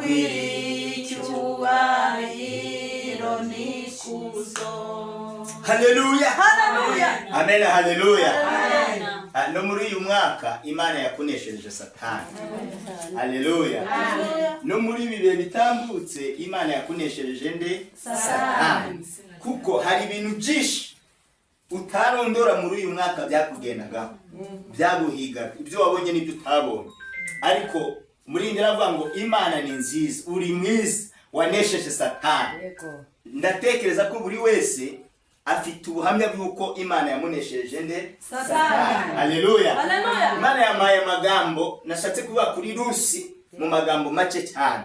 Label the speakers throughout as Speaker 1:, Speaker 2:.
Speaker 1: akwiriye icyubahiro n'ikuzo.
Speaker 2: Haleluya.
Speaker 1: Haleluya.
Speaker 2: Amen. Haleluya.
Speaker 1: Amen.
Speaker 2: No muri uyu mwaka Imana yakuneshereje Satani. Haleluya. No muri ibi bihe bitambutse Imana yakuneshereje nde? Satani. Kuko hari ibintu byinshi utarondora muri uyu mwaka byakugendagaho, byaguhigaga, ibyo wabonye n'ibyo utabonye. Ariko muri ndiravuga ngo Imana ni nziza, uri mwiza, wanesheje Satani. Ndatekereza ko buri wese afite ubuhamya bw'uko Imana yamunesheje nde? Satani. Haleluya. Imana yamaye amagambo nashatse kuvuga kuri Rusi mu magambo make cyane.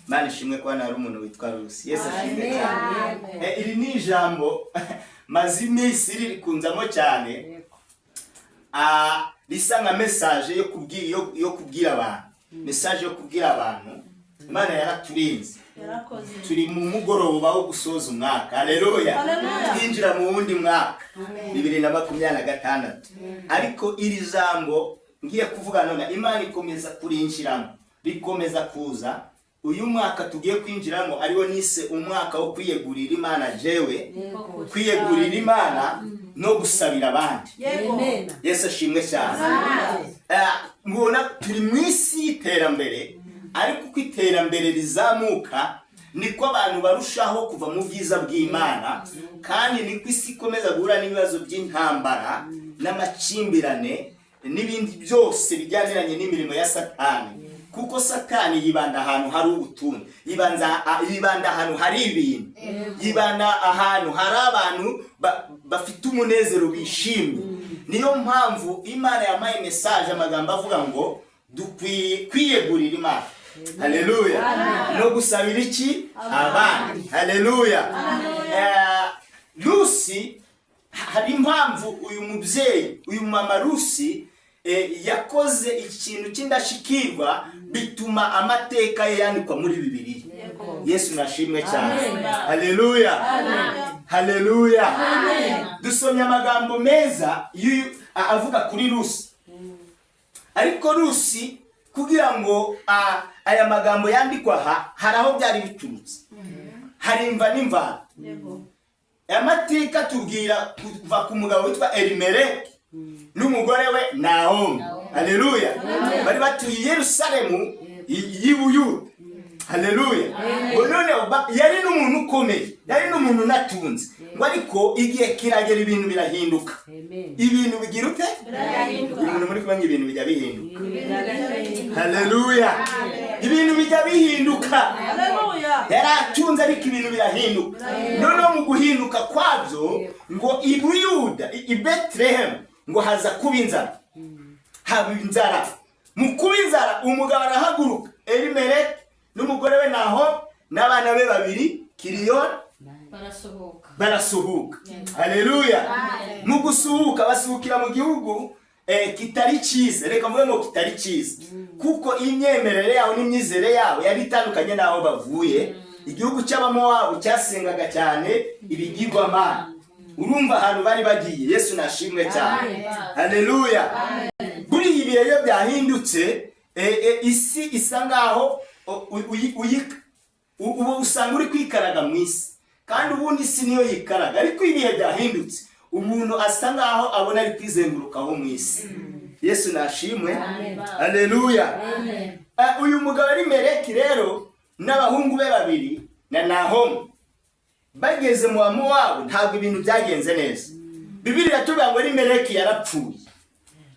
Speaker 2: Imana ishimwe ko hari umuntu witwa Rusi. Yesu ashimwe cyane. Iri ni ijambo maze iminsi ririkunzamo cyane. Risa nka message yo kubwira abantu. Message yo kubwira abantu. Imana yaraturinze. Turi mu mugoroba wo gusoza umwaka. Haleluya. Twinjira mu wundi mwaka 2026. Ariko iri jambo ngiye kuvuga none Imana ikomeza kurinjiramo, rikomeza kuza. Uyu mwaka tugiye kwinjiramo ariwo nise umwaka wo kwiyegurira Imana jewe, kwiyegurira Imana no gusabira abandi. Yesu ashimwe cyane. Ngona turi mu isi y'iterambere, ariko uko iterambere rizamuka niko abantu barushaho kuva mu bwiza bw'Imana, kandi niko isi ikomeza guhura n'ibibazo by'intambara n'amakimbirane n'ibindi byose bijyaniranye n'imirimo ya Satani. Kuko Satani yibanda ahantu hari ubutunzi, yibanda ahantu hari ibintu, yibanda ahantu hari abantu bafite umunezero bishimye. Niyo mpamvu Imana yamaye message amagambo avuga ngo dukwiye kwiyegurira Imana. Haleluya. No gusabira iki? Abandi. Haleluya. Rusi, hari impamvu uyu mubyeyi, uyu mama Rusi yakoze ikintu cy'indashikirwa bituma amateka ye yandikwa muri Bibiliya. Yesu nashimwe cyane. Haleluya. Haleluya. Dusomye amagambo meza avuga kuri Rusi. Ariko Rusi kugira ngo aya magambo yandikwa hari aho byari biturutse. Hari imva n'imvano. Amateka tubwira kuva ku mugabo witwa Elimeleki n'umugore we Naomi. Haleluya. Bari batuye Yerusalemu y'Ubuyuda. Haleluya. None yari n'umuntu ukomeye, yari n'umuntu natunze. Ngo ariko igihe kiragera ibintu birahinduka. Ibintu bigira ute? Ibintu muri kubanga ibintu bijya bihinduka. Haleluya. Ibintu bijya bihinduka. Haleluya. Yaratunze ariko ibintu birahinduka. None mu guhinduka kwabyo ngo i Buyuda, i Bethlehem ngo haza kuba inzara. Haba inzara. Mu kuba inzara umugabo arahaguruka, Elimeleki n'umugore we Naho n'abana be babiri Kiriyoni barasuhuka. Haleluya. Mu gusuhuka basuhukira mu gihugu kitari cyiza. Reka mvuge ngo kitari cyiza, kuko imyemerere yaho n'imyizere yaho yari itandukanye naho bavuye. Igihugu cy'Abamowabu cyasengaga cyane ibigirwamana. Urumva ahantu bari bagiye. Yesu nashimwe cyane. Haleluya. Buri ibihe iyo byahindutse isi isa ngaho ubu usanga uri kwikaraga mu isi, kandi ubundi isi niyo yikaraga. Ariko ibihe byahindutse umuntu asa ngaho abona ari kwizengurukaho mu isi. Yesu nashimwe. Haleluya. Uyu mugabo Elimeleki rero n'abahungu be babiri na Nahomi bageze mu Mowabu, ntabwo ibintu byagenze neza. Bibiliya tuvuga ngo Elimeleki yarapfuye,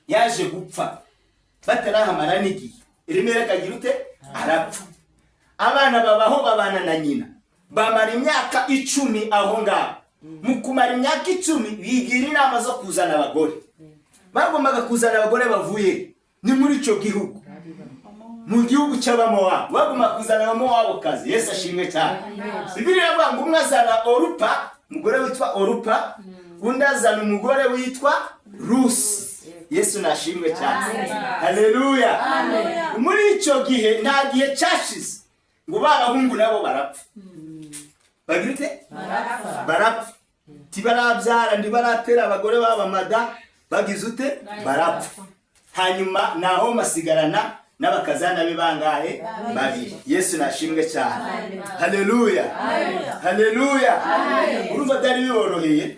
Speaker 2: yaje gupfa batarahamara n'igihe. Elimeleki agira ute? Arapfa. Abana babaho babana na nyina, bamara imyaka 10 aho ngaho. Mu kumara imyaka 10 bigira inama zo kuzana abagore. Bagombaga kuzana abagore bavuye ni muri icyo gihugu, mu gihugu cy'Abamowabu. Bagombaga kuzana Abamowabu kazi. Yesu ashimwe cyane. Bibiliya iravuga ngo umwe azana Orupa, umugore witwa Orupa, undi azana umugore witwa Rusi. Yesu nashimwe cyane. Haleluya. Muri icyo gihe nta gihe cyashize ngo barahungu nabo barapfa. Bagirite? Barapfa. Tibarabyara ndibaratera abagore b'Abamada bagize ute? Barapfa. Hanyuma Naho masigarana n'abakazana be bangahe? Babiri. Yesu nashimwe cyane. Haleluya, haleluya. Urumva byari biboroheye?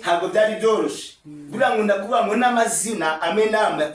Speaker 2: Ntabwo byari byoroshye. Buriya ngo ndakuvuga ngo n'amazina amwe n'amwe